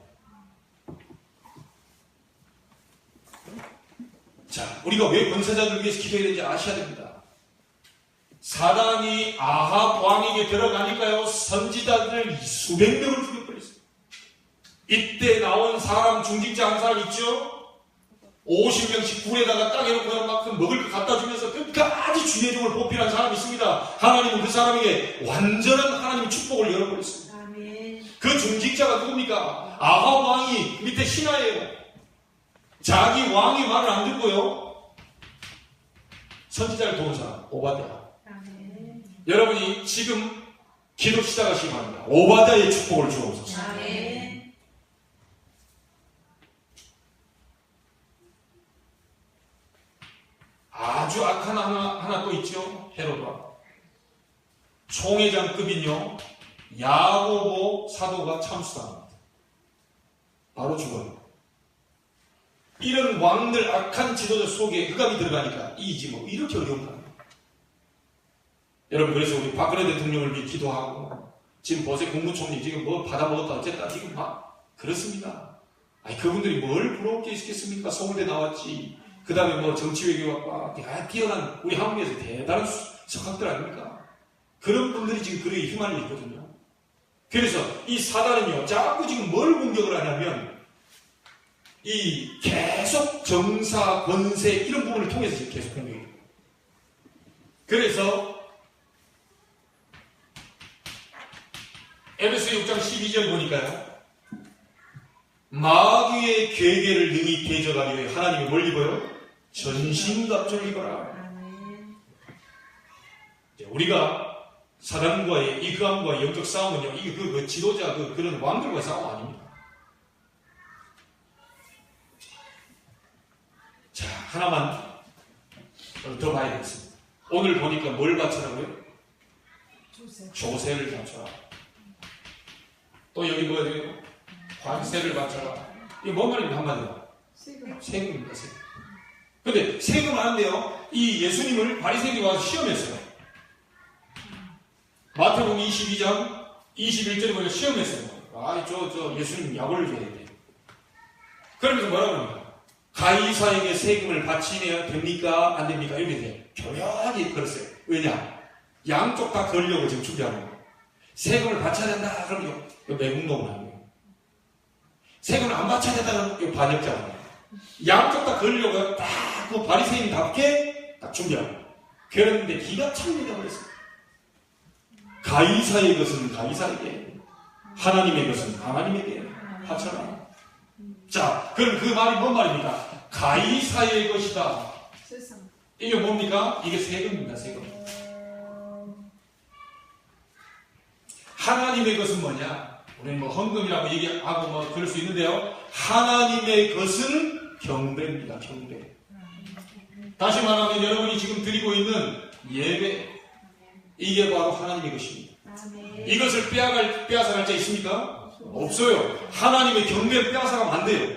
자, 우리가 왜 권세자들 위해서 기도해야 되는지 아셔야 됩니다. 사단이 아합 왕에게 들어가니까요, 선지자들 수백 명을 죽여버렸어요. 이때 나온 사람, 중직자 한 사람 있죠? 50명씩 굴에다가 땅에 놓고 막 먹을 거 갖다 주면서 끝까지 주의 종을 보필한 사람이 있습니다. 하나님은 그 사람에게 완전한 하나님의 축복을 열어버렸습니다. 아멘. 그 중직자가 누굽니까? 아합 왕이 밑에 신하예요. 자기 왕의 말을 안 듣고요, 선지자를 도운 사람, 오바댜. 아멘. 여러분이 지금 기도 시작하시기 바랍니다. 오바댜의 축복을 주옵소서. 아멘. 아주 악한 하나 또 있죠. 헤로다. 총회장급인요, 야고보 사도가 참수당합니다. 바로 죽어요. 이런 왕들, 악한 지도자 속에 흑암이 들어가니까 이지 뭐 이렇게 어려운 거예요. 여러분, 그래서 우리 박근혜 대통령을 위해 기도하고, 지금 보세요, 국무총리 지금 뭐 받아먹었다 어쨌다 지금 막 그렇습니다. 아니, 그분들이 뭘 부러울 게 있겠습니까? 서울대 나왔지. 그 다음에 뭐 정치외교학과 뛰어난 우리 한국에서 대단한 석학들 아닙니까? 그런 분들이 지금 그렇게 휘말려 있거든요. 그래서 이 사단은요, 자꾸 지금 뭘 공격을 하냐면, 이 계속 정사, 권세 이런 부분을 통해서 지금 계속 공격해요. 그래서 에베소 6장 12절 보니까요, 마귀의 괴계를 능히 대적하기 위해 하나님이 뭘 입어요? 전신갑주를 입어라. 아멘. 우리가 사단과의 이 흑암과의 영적 싸움은요, 이게 그 지도자 그런 왕들과의 싸움 아닙니다. 자, 하나만 더 봐야 되겠습니다. 오늘 보니까 뭘 바쳐라고요? 조세를 바쳐라. 또 여기 뭐가 돼요? 관세를 바쳐라. 이게 뭔 말입니까? 한마디로 세금입니다. 세금. 근데 세금을 하는데요, 이 예수님을 바리새인들이 와서 시험했어요. 마태복음 22장 21절에 보면 시험했어요. 저 예수님 약올을 줘야 돼. 그러면서 뭐라고 합니까? 가이사에게 세금을 바치내야 됩니까? 안 됩니까? 이렇게 돼요. 교묘하게 그랬어요. 왜냐? 양쪽 다 걸려고 지금 준비하는 거예요. 세금을 바쳐야 된다 그러면 이거 매국노를 하는 거예요. 세금을 안 바쳐야 된다 그러면 이거 반역자는 거예요. 양쪽 다 걸려고 딱 그 바리새인답게 딱 준비하고, 그랬는데 기가 참 밀려버렸어요. 가이사의 것은 가이사에게, 하나님의 것은 하나님에게 바쳐라. 자, 그럼 그 말이 뭔 말입니까? 가이사의 것이다. 이게 뭡니까? 이게 세금입니다. 세금. 하나님의 것은 뭐냐? 우리는 뭐 헌금이라고 얘기하고 뭐 그럴 수 있는데요, 하나님의 것은 경배입니다. 경배. 다시 말하면 여러분이 지금 드리고 있는 예배, 이게 바로 하나님의 것입니다. 아멘. 이것을 빼앗아갈 자 있습니까? 없어요. 하나님의 경배를 빼앗아가면 안 돼요.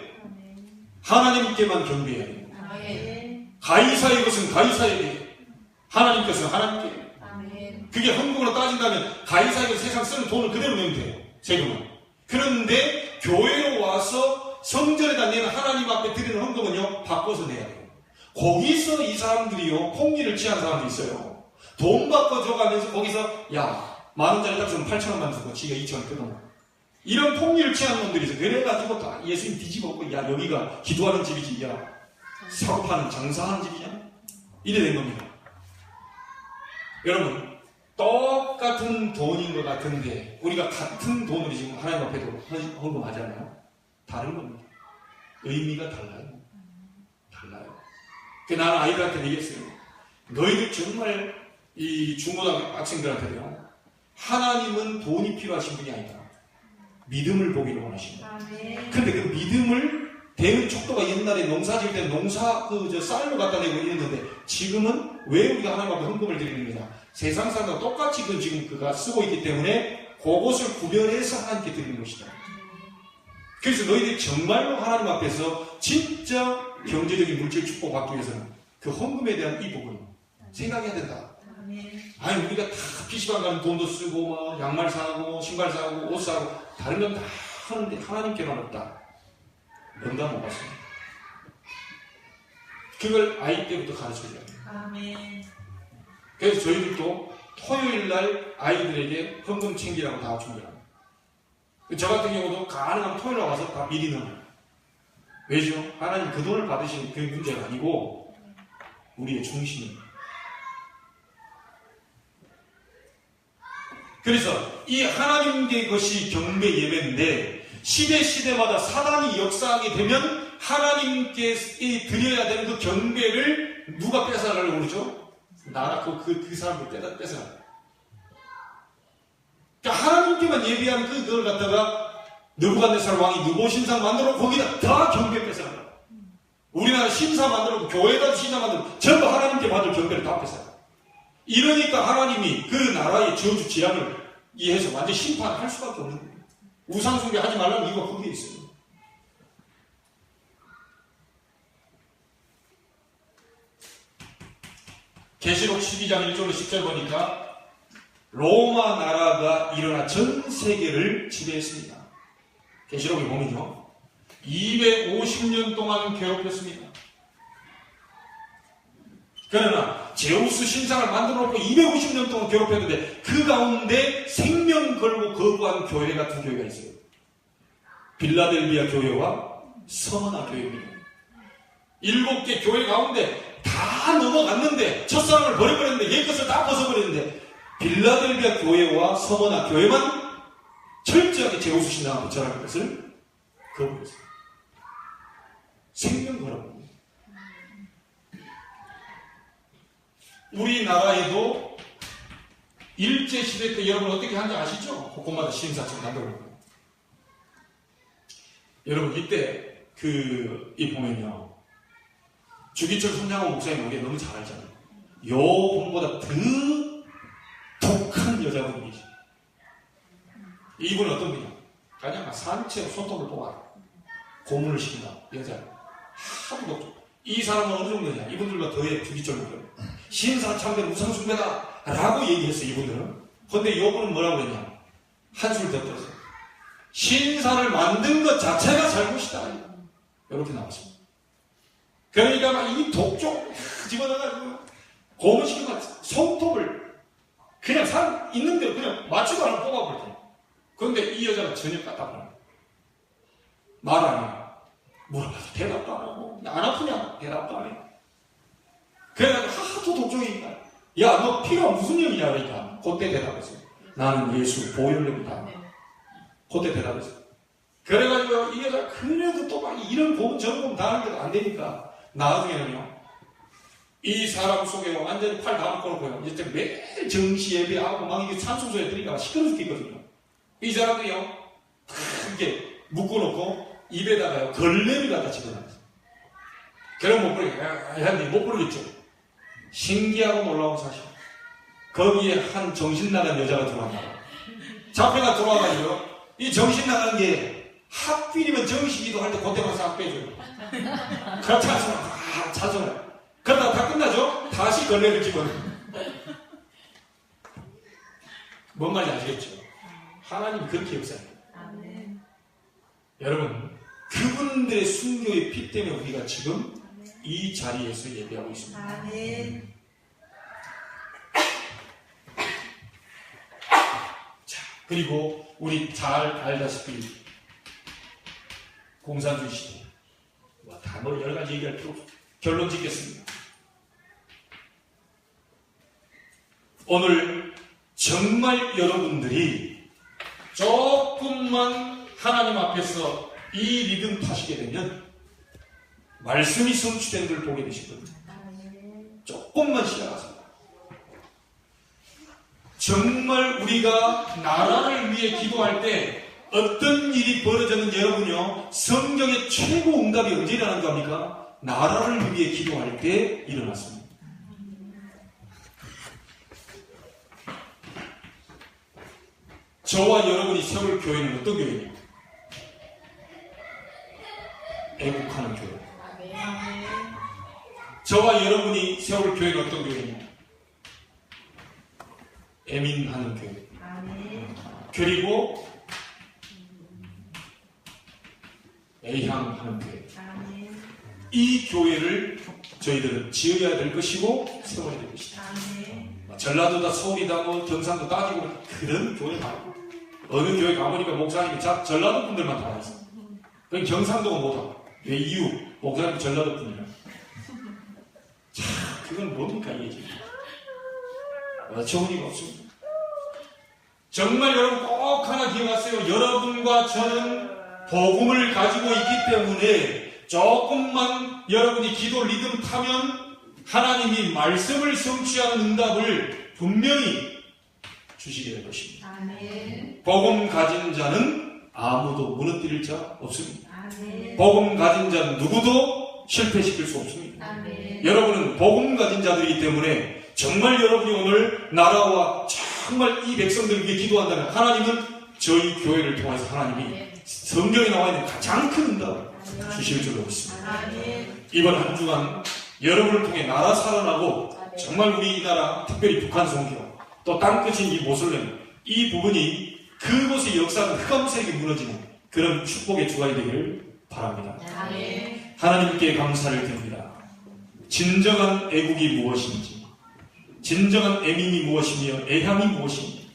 하나님께만 경배해야 돼요. 아멘. 가이사의 것은 가이사에게, 하나님 것은 하나님께. 아멘. 그게 헌금으로 따진다면 가이사에게 세상 쓰는 돈을 그대로 내면 돼요. 세금은. 그런데 교회로 와서 성전에다 내는 하나님 앞에 드리는 헌금은요, 바꿔서 내야 돼요. 거기서 이 사람들이요, 폭리를 취한 사람도 있어요. 돈 바꿔 줘가면서 거기서 야, 10,000원짜리 딱 주면 8,000원만 주고 지가 2,000원 끊어. 이런 폭리를 취한 놈들이 있어요. 그래가지고 다 예수님 뒤집어고, 야, 여기가 기도하는 집이지, 야, 사고 파는 장사하는 집이냐? 이래 된 겁니다. 여러분, 똑같은 돈인 것 같은데 우리가 같은 돈으로 지금 하나님 앞에도 헌금하잖아요. 다른 겁니다. 의미가 달라요. 달라요. 그 나는 아이들한테 얘기했어요. 너희들 정말 이 중고등학교 학생들한테요. 하나님은 돈이 필요하신 분이 아니다. 믿음을 보기를 원하신다. 아멘. 근데 그 믿음을 되는 척도가 옛날에 농사 지을 때 농사 쌀로 갖다 내고 이랬는데 지금은 왜 우리가 하나님 앞에 헌금을 드리는 거냐? 세상 사람과 똑같이 지금 그가 쓰고 있기 때문에 그것을 구별해서 하나님께 드리는 것이다. 그래서 너희들이 정말로 하나님 앞에서 진짜 경제적인 물질 축복 받기 위해서는 그 헌금에 대한 이 부분 생각해야 된다. 아멘. 아니 우리가 다 PC방 가면 돈도 쓰고 막 양말 사고 신발 사고 옷 사고 다른 건 다 하는데 하나님께만 없다. 응답 못 받습니다. 그걸 아이 때부터 가르쳐줘야 돼요. 아멘. 그래서 저희들도 토요일날 아이들에게 헌금 챙기라고 다 준비합니다. 저 같은 경우도 가능하면 토요일에 와서 다 미리 넣어요. 왜죠? 하나님 그 돈을 받으신 그 문제가 아니고 우리의 중심입니다. 그래서 이 하나님의 것이 경배 예배인데 시대마다 사단이 역사하게 되면 하나님께 드려야 되는 그 경배를 누가 뺏어가려고 그러죠? 나라 그 사람을 뺏어가. 그러니까 하나님께만 예배하는 그걸 갖다가 느부갓네살 왕이 느보 신상 만들어 거기다 다 경배 뺏어가. 우리나라 신사 만들고 교회다 신사 만들고 전부 하나님께 받을 경배를 다 뺏어가. 이러니까 하나님이 그 나라의 저주 재앙을 이해해서 완전 심판할 수밖에 없는 거예요. 우상숭배 하지 말라는 이유가 거기에 있어요. 계시록 12장 1절로 10절 보니까 로마 나라가 일어나 전 세계를 지배했습니다. 계시록에 보면요. 250년 동안 괴롭혔습니다. 그러나 제우스 신상을 만들어 놓고 250년 동안 괴롭혔는데 그 가운데 생명 걸고 거부한 교회가 두 교회가 있어요. 빌라델비아 교회와 서머나 교회입니다. 7개 교회 가운데 다 넘어갔는데 첫사랑을 버려버렸는데 옛것을 다 벗어버렸는데 빌라델비아 교회와 서머나 교회만 철저하게 제우스 신상을 붙여라는 것을 거부했어요. 생명 걸어버립니다. 우리나라에도 일제시대 때 여러분 어떻게 하는지 아시죠? 곳곳마다 시행사처럼 만들어놓고. 여러분 이때 이 보면요. 주기철 손장호 목사님 우리가 너무 잘 알잖아요. 요분보다 더 독한 여자분이 계시죠. 이분은 어떤 분이냐? 그냥 산채로 손톱을 뽑아라. 고문을 시킨다. 여자. 하도 독죠. 이 사람은 어느 정도냐? 이분들과 더해 주기철 목사님. 신사참배 우상숭배다 라고 얘기했어요. 이분들은. 근데 이분은 뭐라고 그랬냐? 한술 더 떠서 신사를 만든 것 자체가 잘못이다 이렇게 나왔습니다. 그러니까 막 이 독종 집어넣어가지고 고문시키면 손톱을 그냥 사람 있는 대로 그냥 맞지도 않고 뽑아버릴 때. 그런데 이 여자가 전혀 까딱하는 말 안 해요. 물어봐서 대답도 안 하고 안 아프냐? 대답도 안 해요. 그래가지고 하도 독종이니까 야 너 피가 무슨 영이냐 그러니까 그때 대답했어요. 나는 예수 보혈령이다. 그때 대답했어요. 그래가지고 이 여자가 그래도 또 막 이런 고문 저런 고문 다 하는데도 안 되니까 나중에는요 이 사람 속에 완전히 팔 다 묶어놓고요 이제 매일 정시 예배하고 막 이게 찬송소에 들으니까 시끄러 죽겠거든요. 이 사람들이요 이렇게 묶어놓고 입에다가요 걸레를 갖다 집어넣었어요. 그럼 못 부르겠죠. 야, 못 부르겠죠. 신기하고 놀라운 사실. 거기에 한 정신 나간 여자가 들어왔나 봐. 잡혀가 들어와가지고 이 정신 나간 게 학비리면 정식이도 할 때 그때만 싹 빼줘요. 그렇다 해서 자전을. 그러다 다 끝나죠? 다시 걸레를 집어넣어요. 뭔 말인지 아시겠죠? 하나님이 그렇게 역사해요. 여러분 그분들의 순교의 피 때문에 우리가 지금 이 자리에서 예배하고 있습니다. 아멘. 자, 그리고 우리 잘 알다시피 공산주의 시대 다 뭐 여러 가지 얘기할 필요 없어. 결론 짓겠습니다. 오늘 정말 여러분들이 조금만 하나님 앞에서 이 리듬 타시게 되면 말씀이 성취된 걸 보게 되실 겁니다. 조금만 시작하세요. 정말 우리가 나라를 위해 기도할 때 어떤 일이 벌어졌는지 여러분요, 성경의 최고 응답이 언제 일어나는 겁니까? 나라를 위해 기도할 때 일어났습니다. 저와 여러분이 세울 교회는 어떤 교회냐? 애국하는 교회. 저와 여러분이 세울 교회는 어떤 교회냐? 애민하는 교회. 그리고 애향하는 교회. 이 교회를 저희들은 지어야 될 것이고 세워야 될 것이다. 전라도다 서울이다 뭐 경상도 따지고 그런 교회 말고 어느 교회 가보니까 목사님이 전라도 분들만 다 있어. 그럼 경상도가 못하고 왜 이유? 목사님이 전라도 분이라. 자, 그건 뭡니까 이 얘기? 어처구니가 없습니다. 정말 여러분 꼭 하나 기억하세요. 여러분과 저는 복음을 가지고 있기 때문에 조금만 여러분이 기도 리듬 타면 하나님이 말씀을 성취하는 응답을 분명히 주시게 될 것입니다. 복음 가진 자는 아무도 무너뜨릴 자 없습니다. 복음 가진 자는 누구도 실패시킬 수 없습니다. 여러분은 복음 가진 자들이기 때문에 정말 여러분이 오늘 나라와 정말 이 백성들을 위해 기도한다면 하나님은 저희 교회를 통해서 하나님이 성경에 나와 있는 가장 큰 응답을 주실 줄로 믿습니다. 이번 한 주간 여러분을 통해 나라 살아나고 정말 우리나라 특별히 북한 선교 또 땅끝인 이 모슬렘 이 부분이 그곳의 역사가 흑암색이 무너지는 그런 축복의 주간이 되기를 바랍니다. 하나님께 감사를 드립니다. 진정한 애국이 무엇인지 진정한 애민이 무엇이며 애향이 무엇인지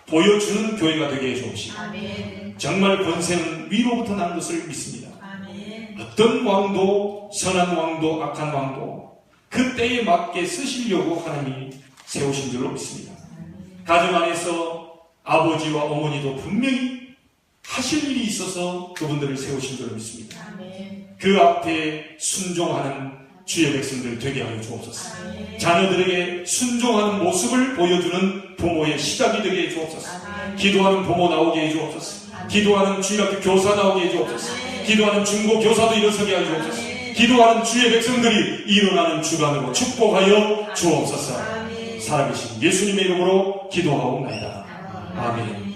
보여주는 교회가 되게 해주옵시고 정말 권세는 위로부터 나는 것을 믿습니다. 어떤 왕도 선한 왕도 악한 왕도 그 때에 맞게 쓰시려고 하나님이 세우신 줄로 믿습니다. 가정 안에서 아버지와 어머니도 분명히 하실 일이 있어서 그분들을 세우신 줄로 믿습니다. 그 앞에 순종하는 주의 백성들 되게 하여 주옵소서. 자녀들에게 순종하는 모습을 보여주는 부모의 시작이 되게 해 주옵소서. 기도하는 부모 나오게 해 주옵소서. 기도하는 주일학교 교사 나오게 해 주옵소서. 기도하는 중고 교사도 일어서게 하여 주옵소서. 기도하는 주의 백성들이 일어나는 주간으로 축복하여 주옵소서. 살아계신 예수님의 이름으로 기도하옵나이다. 아멘.